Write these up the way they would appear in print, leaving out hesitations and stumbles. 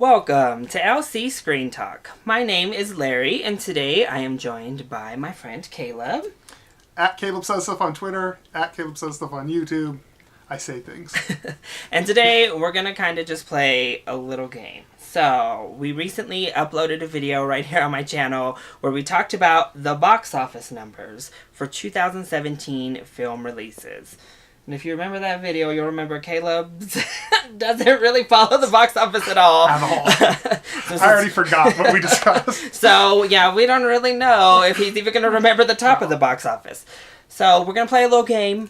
Welcome to LC Screen Talk. My name is Larry, and today I am joined by my friend Caleb. At CalebSaysStuff on Twitter, at CalebSaysStuff on YouTube. I say things. And today we're going to kind of just play a little game. So, we recently uploaded a video right here on my channel where we talked about the box office numbers for 2017 film releases. And if you remember that video, you'll remember Caleb doesn't really follow the box office at all. At all. I already forgot what we discussed. So, yeah, we don't really know if he's even going to remember the top of the box office. So, we're going to play a little game.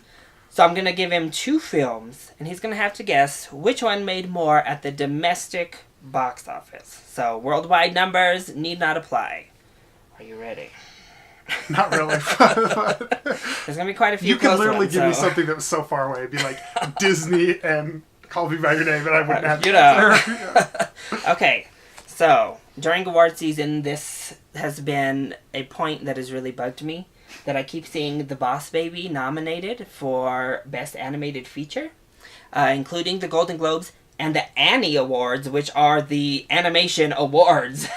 So, I'm going to give him two films, and he's going to have to guess which one made more at the domestic box office. So, worldwide numbers need not apply. Are you ready? Not really. There's going to be quite a few. You could literally give me something that was so far away. It'd be like Disney and Call Me By Your Name, and I wouldn't have the answer. Okay, so during award season, this has been a point that has really bugged me. That I keep seeing The Boss Baby nominated for Best Animated Feature, including the Golden Globes and the Annie Awards, which are the animation awards.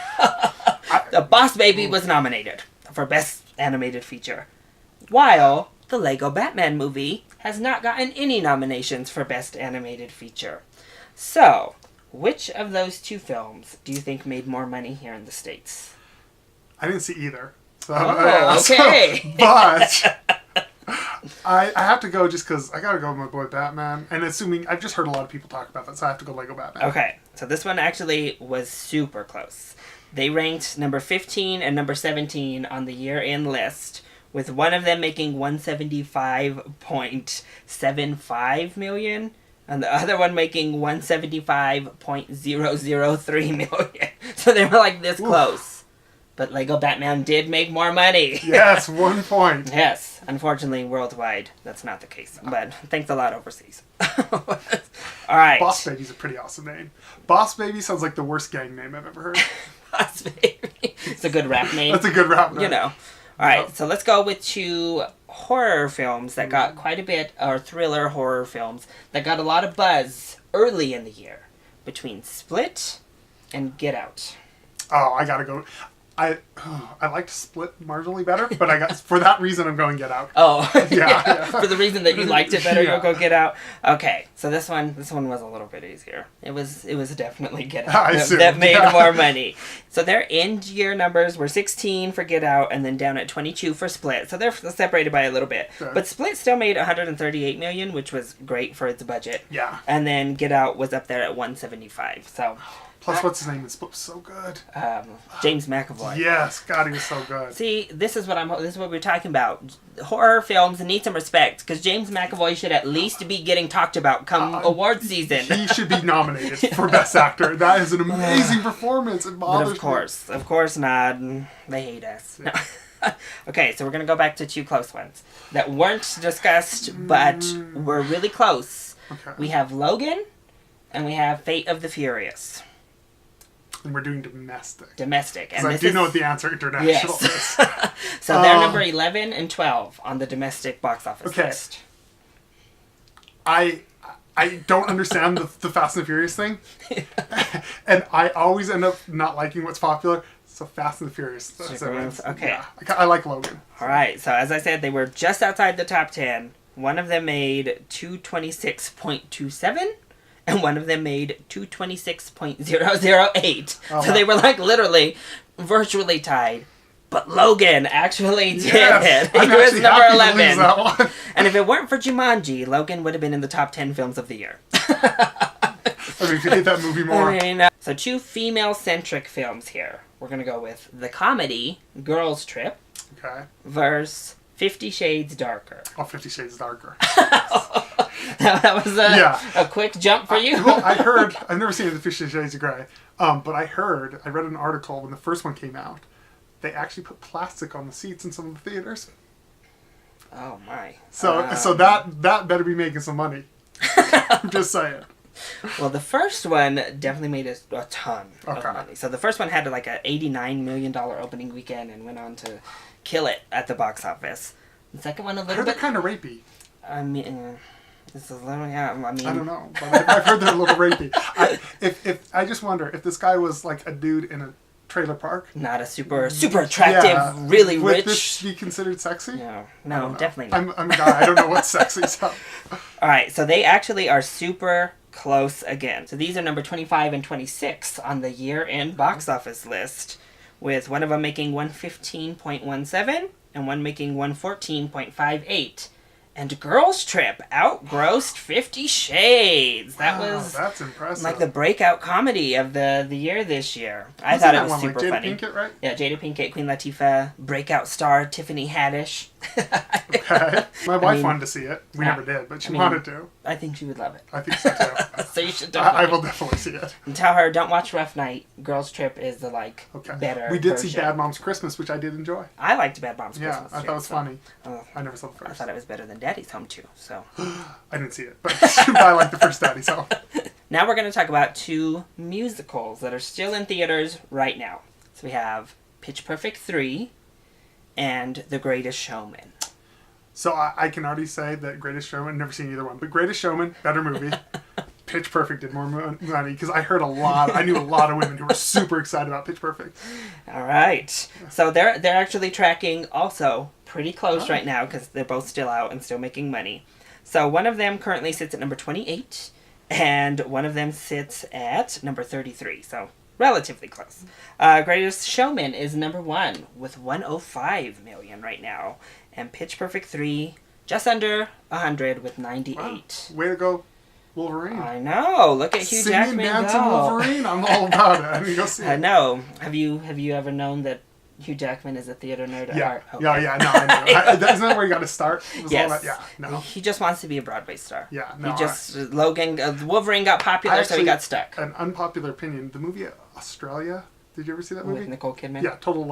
The Boss Baby was nominated for Best Animated Feature, while the Lego Batman movie has not gotten any nominations for Best Animated Feature. So, which of those two films do you think made more money here in the States? I didn't see either. So, okay. But I have to go just because I got to go with my boy Batman. And assuming, I've just heard a lot of people talk about that, so I have to go Lego Batman. Okay, so this one actually was super close. They ranked number 15 and number 17 on the year-end list, with one of them making $175.75 million, and the other one making $175.003 million. So they were like this close. But Lego Batman did make more money. Yes, 1 point. Yes, unfortunately, worldwide, that's not the case. But thanks a lot overseas. All right. Boss Baby's a pretty awesome name. Boss Baby sounds like the worst gang name I've ever heard. Boss Baby. It's a good rap name. That's a good rap name. You know. All right, so let's go with two horror films that got quite a bit, or thriller horror films, that got a lot of buzz early in the year, between Split and Get Out. Oh, I gotta go. I liked Split marginally better, but for that reason I'm going Get Out. Oh, yeah. For the reason that you liked it better, Yeah. you'll go Get Out. Okay, so this one was a little bit easier. It was definitely Get Out I assumed, that made yeah. more money. So their end year numbers were 16 for Get Out and then down at 22 for Split. So they're separated by a little bit. Okay. But Split still made 138 million, which was great for its budget. Yeah. And then Get Out was up there at 175. So. Plus, what's his name in Split was so good. James McAvoy. Yes, God, he was so good. See, this is what we're talking about. Horror films need some respect because James McAvoy should at least be getting talked about come award season. He should be nominated for Best Actor. That is an amazing performance. It bothers But of course not. They hate us. No. Okay, so we're gonna go back to two close ones that weren't discussed but were really close. Okay. We have Logan, and we have Fate of the Furious. And we're doing domestic. Domestic. Because I do know what the answer international is. So they're number 11 and 12 on the domestic box office list. I don't understand the Fast and the Furious thing. And I always end up not liking what's popular. So Fast and the Furious. Okay. Yeah, I like Logan. All right. So as I said, they were just outside the top 10. One of them made 226.27. And one of them made 226.008. Oh, so they were like literally virtually tied. But Logan actually did it. He was number 11. And if it weren't for Jumanji, Logan would have been in the top 10 films of the year. I mean, if you hate that movie more. So two female-centric films here. We're going to go with the comedy Girls Trip versus 50 Shades Darker. Oh, 50 Shades Darker. That was a quick jump for you. Well, I've never seen the 50 Shades of Grey, but I read an article when the first one came out, they actually put plastic on the seats in some of the theaters. Oh my. So that better be making some money. I'm just saying. Well, the first one definitely made a ton of money. So the first one had like a $89 million opening weekend and went on to kill it at the box office. The second one a little bit kind of rapey. I mean, This is literally, yeah, I mean... I don't know, but I've heard they're a little rapey. I just wonder, if this guy was like a dude in a trailer park... Not a super attractive, really rich... Would this be considered sexy? No, definitely not. I'm a guy, I don't know what's sexy, so... Alright, so they actually are super close again. So these are number 25 and 26 on the year-end box office list, with one of them making 115.17 and one making 114.58. And Girls Trip outgrossed 50 Shades. That was that's impressive. Like the breakout comedy of the year this year. I thought it was super funny. Jada Pinkett, right? Yeah, Jada Pinkett, Queen Latifah, breakout star Tiffany Haddish. Okay. My wife wanted to see it. We never did, but she wanted to. I think she would love it. I think so too. So you should definitely. I will definitely see it. And tell her, don't watch Rough Night. Girls Trip is the better We did version. see Bad Moms Christmas, which I did enjoy. I liked Bad Moms Christmas. Yeah, I thought it was funny. I never saw the first. I thought it was better than Daddy's Home too. So I didn't see it, but I liked the first Daddy's Home. Now we're going to talk about two musicals that are still in theaters right now. So we have Pitch Perfect 3 and The Greatest Showman. So I can already say that Greatest Showman, never seen either one, but Greatest Showman, better movie. Pitch Perfect did more money, because I knew a lot of women who were super excited about Pitch Perfect. All right. So they're actually tracking also pretty close right now, because they're both still out and still making money. So one of them currently sits at number 28, and one of them sits at number 33. So relatively close. Greatest Showman is number 1 with 105 million right now. And Pitch Perfect 3, just under 100 with 98. Wow. Way to go, Wolverine. I know. Look at Hugh Jackman dancing go. Wolverine. I'm all about it. I mean, go see it. I know. Have you ever known that Hugh Jackman is a theater nerd at heart? Okay. Yeah, no, I know. Isn't that where you got to start? Yes. No. He just wants to be a Broadway star. Yeah, no. Wolverine got popular, so he got stuck. An unpopular opinion, the movie Australia, did you ever see that movie? With Nicole Kidman? Yeah, total,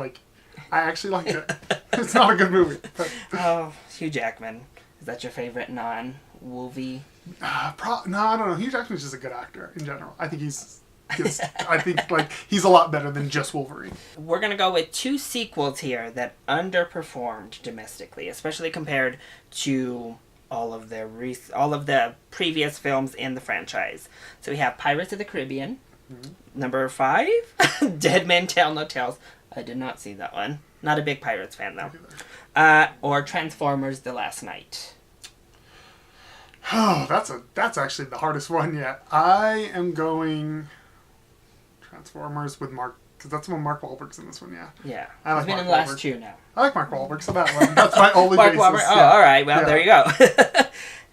I actually liked it. It's not a good movie. But. Oh, Hugh Jackman. Is that your favorite non-Wolvie? No, I don't know. Hugh Jackman's just a good actor in general. I think he's a lot better than just Wolverine. We're going to go with two sequels here that underperformed domestically, especially compared to all of the previous films in the franchise. So we have Pirates of the Caribbean, number 5, Dead Men Tell No Tales. I did not see that one. Not a big Pirates fan, though. Or Transformers: The Last Night. Oh, that's actually the hardest one yet. I am going Transformers with Mark, because that's when Mark Wahlberg's in this one, yeah. Yeah. I like He's been Mark in the last Wahlberg. 2 now. I like Mark Wahlberg, so that one. That's my only Mark basis. Wahlberg? Oh, yeah. all right. Well, there you go.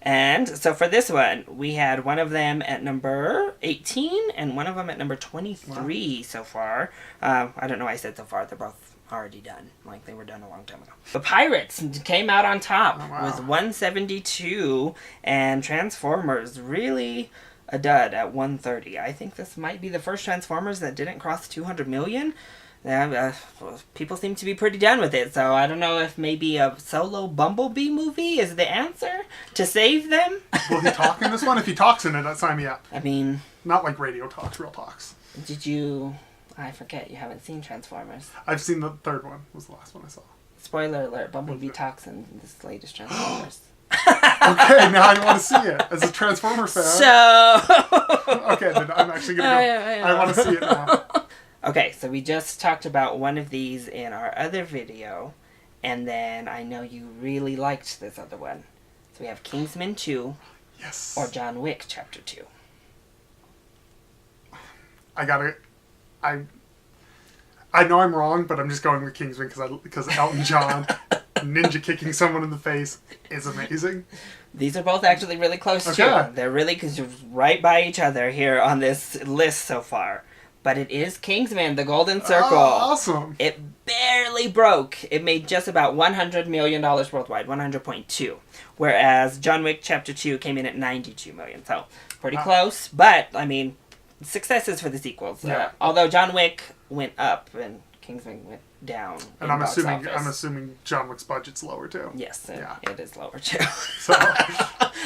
And so for this one, we had one of them at number 18 and one of them at number 23 so far. I don't know why I said so far. They're both already done. They were done a long time ago. The Pirates came out on top with 172, and Transformers really a dud at 130. I think this might be the first Transformers that didn't cross 200 million. People seem to be pretty done with it, so I don't know if maybe a solo Bumblebee movie is the answer to save them. Will he talk in this one? If he talks in it, that sign me up. I mean... Not like radio talks, real talks. Did you... I forget, you haven't seen Transformers. I've seen the third one, was the last one I saw. Spoiler alert, Bumblebee talks in this latest Transformers. Okay, now I want to see it. As a Transformer fan. Okay, then I'm actually going to go. I want to see it now. Okay, so we just talked about one of these in our other video, and then I know you really liked this other one. So we have Kingsman 2, yes, or John Wick Chapter 2. I know I'm wrong, but I'm just going with Kingsman because Elton John ninja kicking someone in the face is amazing. These are both actually really close too. They're really right by each other here on this list so far. But it is Kingsman, The Golden Circle. Oh, awesome. It barely broke. It made just about $100 million worldwide, 100.2. Whereas John Wick Chapter 2 came in at 92 million. So, pretty close. But, I mean, successes for the sequels. Yeah. Although John Wick went up and Kingsman went down. And I'm assuming John Wick's budget's lower too. Yes, it is lower too. So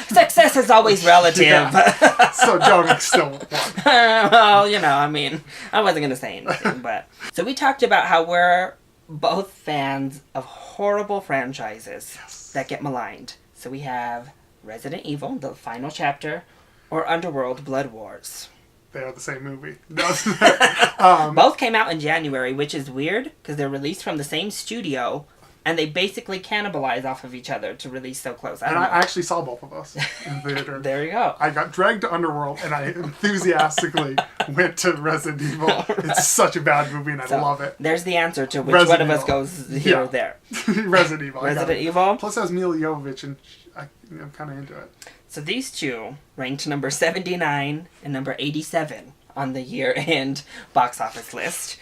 success is always relative. Yeah. So John Wick still won. Well, I mean, I wasn't gonna say anything, but so we talked about how we're both fans of horrible franchises that get maligned. So we have Resident Evil, The Final Chapter, or Underworld Blood Wars. They are the same movie. Both came out in January, which is weird because they're released from the same studio, and they basically cannibalize off of each other to release so close. I actually saw both of us in theater. There you go. I got dragged to Underworld, and I enthusiastically went to Resident Evil. It's such a bad movie, and I love it. There's the answer to which Resident one of us Evil. goes here or there. Resident Evil. Resident Evil. Plus, it has Mila Jovovich, and I'm kind of into it. So these two ranked number 79 and number 87 on the year-end box office list.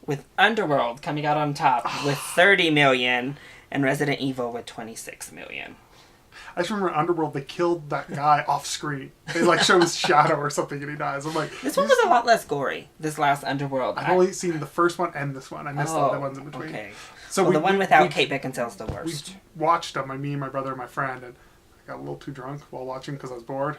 With Underworld coming out on top with 30 million and Resident Evil with 26 million. I just remember Underworld, they killed that guy off screen. They show his shadow or something and he dies. I'm like, this one was a lot less gory, this last Underworld. I've only seen the first one and this one. I missed the other ones in between. Okay. So well, the one without Kate Beckinsale's the worst. We watched them, me, my brother, and my friend, and I got a little too drunk while watching because I was bored.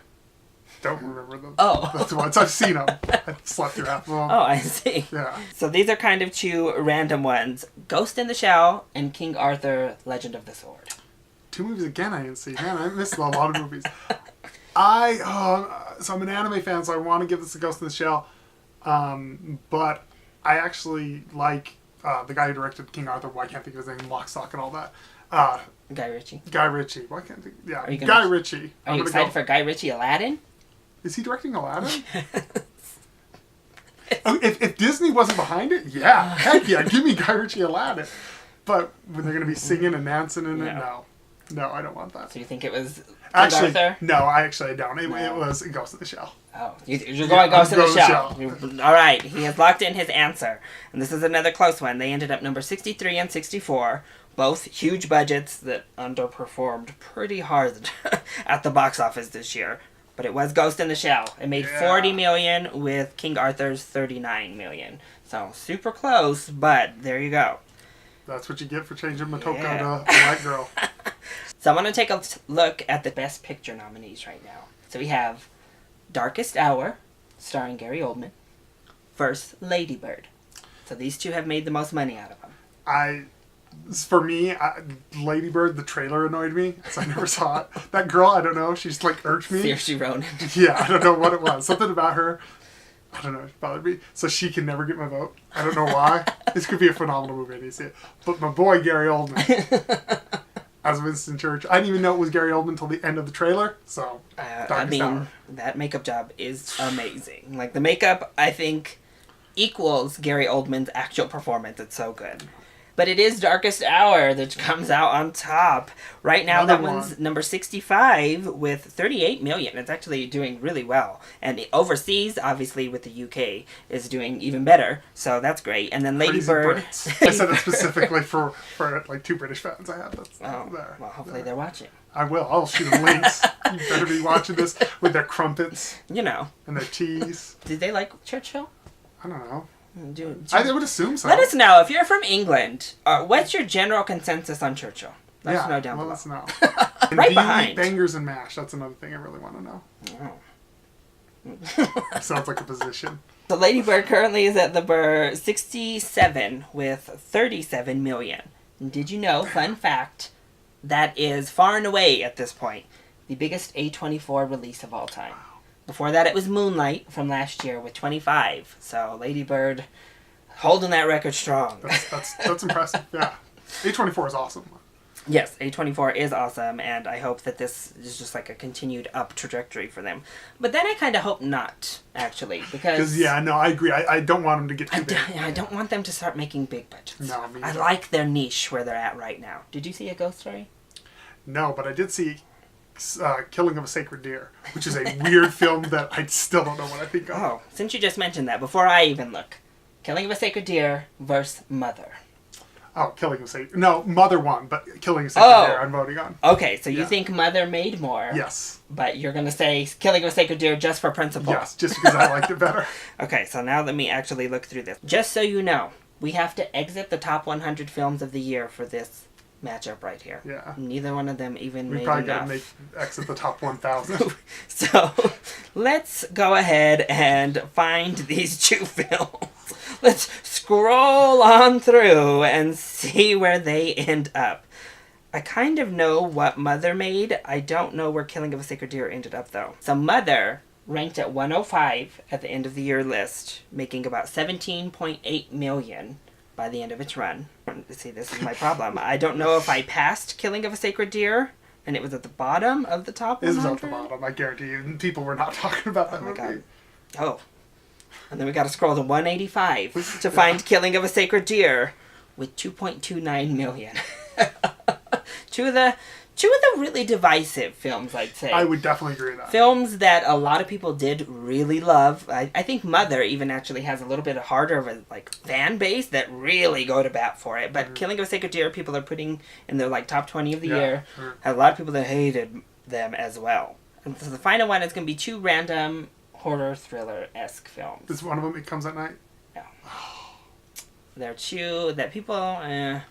Don't remember them. Oh. That's once I've seen them. I slept through half of them. Oh, I see. Yeah. So these are kind of two random ones. Ghost in the Shell and King Arthur, Legend of the Sword. 2 movies again I didn't see. Man, I missed a lot of movies. So I'm an anime fan, so I want to give this a Ghost in the Shell. But I actually like the guy who directed King Arthur. Why can't I think of his name? Lock, Stock, and all that. Guy Ritchie. Guy Ritchie. Why can't I think? Yeah, Ritchie. Are you excited for Guy Ritchie Aladdin? Is he directing Aladdin? If Disney wasn't behind it, yeah. Heck yeah, give me Guy Ritchie Aladdin. But when they're going to be singing and dancing in it, no. No, I don't want that. So you think it was King actually, Arthur? No, I don't. It was Ghost in the Shell. Oh, you're going Ghost in the Shell. All right, he has locked in his answer. And this is another close one. They ended up number 63 and 64. Both huge budgets that underperformed pretty hard at the box office this year. But it was Ghost in the Shell. It made 40 million with King Arthur's 39 million. So super close, but there you go. That's what you get for changing Motoko to a white girl. So I want to take a look at the Best Picture nominees right now. So we have Darkest Hour, starring Gary Oldman, versus Lady Bird. So these two have made the most money out of them. For me, Lady Bird, the trailer annoyed me, so I never saw it. That girl, I don't know, she's irked me. Saoirse Ronan. Yeah, I don't know what it was. Something about her, I don't know, it bothered me. So she can never get my vote. I don't know why. This could be a phenomenal movie, I need to see it. But my boy, Gary Oldman, as Winston Churchill. I didn't even know it was Gary Oldman until the end of the trailer, so Hour. That makeup job is amazing. The makeup, I think, equals Gary Oldman's actual performance. It's so good. But it is Darkest Hour that comes out on top. Right now, that one's number 65 with 38 million. It's actually doing really well. And overseas, obviously, with the UK, is doing even better. So that's great. And then Lady Bird. I said it specifically for 2 British fans I have. Well, hopefully they're watching. I will. I'll shoot them links. You better be watching this with their crumpets. You know. And their teas. Did they like Churchill? I don't know. I would assume so. Let us know if you're from England. What's your general consounds on Churchill? Let us know down below. Let us know. Right behind. Bangers and mash. That's another thing I really want to know. Sounds like a position. So Lady Bird currently is at the 67 with 37 million. And did you know, fun fact, that is far and away at this point the biggest A24 release of all time. Before that, it was Moonlight from last year with 25. So Lady Bird holding that record strong. That's impressive. Yeah, A24 is awesome. Yes, A24 is awesome, and I hope that this is just a continued up trajectory for them. But then I kind of hope not, actually, because I agree. I don't want them to get too big. I don't want them to start making big budgets. No, I like their niche where they're at right now. Did you see A Ghost Story? No, but I did see Killing of a Sacred Deer, which is a weird film that I still don't know what I think of. Oh, since you just mentioned that, before I even look, Killing of a Sacred Deer versus Mother. Oh, Killing of a Sacred... No, Mother won, but Killing of a Sacred Deer I'm voting on. Okay, so you think Mother made more. Yes. But you're going to say Killing of a Sacred Deer just for principle. Yes, just because I liked it better. Okay, so now let me actually look through this. Just so you know, we have to exit the top 100 films of the year for this matchup right here. Yeah. Neither one of them even made enough. We probably got to exit the top 1,000. So, let's go ahead and find these 2 films. Let's scroll on through and see where they end up. I kind of know what Mother made. I don't know where Killing of a Sacred Deer ended up, though. So Mother ranked at 105 at the end of the year list, making about $17.8 million by the end of its run. See, this is my problem. I don't know if I passed Killing of a Sacred Deer, and it was at the bottom of the top 100. It was at the bottom, I guarantee you. People were not talking about that movie. God. Oh. And then we got to scroll to 185 to find Killing of a Sacred Deer with 2.29 million. Two of the really divisive films, I'd say. I would definitely agree with that. Films that a lot of people did really love. I think Mother even actually has a little bit harder of a fan base that really go to bat for it. But Killing of a Sacred Deer, people are putting in their top 20 of the year. Sure. A lot of people that hated them as well. And so the final one is going to be two random horror thriller-esque films. Is one of them It Comes at Night? Yeah. There are two that people,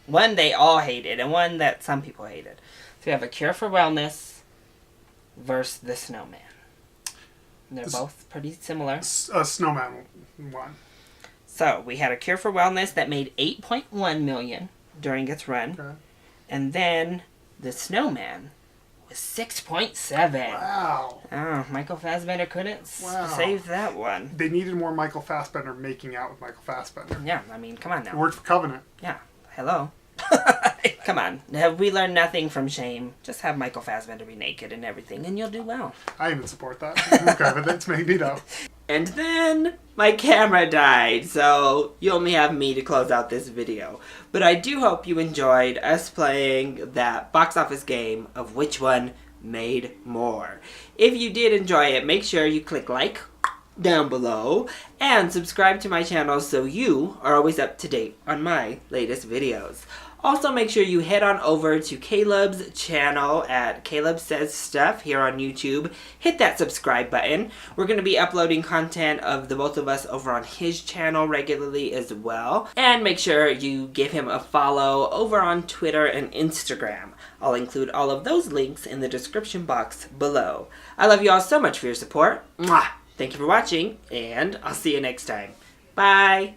one they all hated, and one that some people hated. So we have A Cure for Wellness versus The Snowman. And they're both pretty similar. A Snowman one. So we had A Cure for Wellness that made $8.1 million during its run. Okay. And then The Snowman was 6.7. Wow. Oh, Michael Fassbender couldn't save that one. They needed more Michael Fassbender making out with Michael Fassbender. Yeah, I mean, come on now. Worked for Covenant. Yeah, hello. Come on. Have we learned nothing from Shame? Just have Michael Fassbender be naked and everything, and you'll do well. I even support that. Okay, but that's Magneto. And then my camera died, so you only have me to close out this video. But I do hope you enjoyed us playing that box office game of which one made more. If you did enjoy it, make sure you click like down below and subscribe to my channel so you are always up to date on my latest videos. Also, make sure you head on over to Caleb's channel at CalebSaysStuff here on YouTube. Hit that subscribe button. We're going to be uploading content of the both of us over on his channel regularly as well. And make sure you give him a follow over on Twitter and Instagram. I'll include all of those links in the description box below. I love you all so much for your support. Mwah! Thank you for watching, and I'll see you next time. Bye!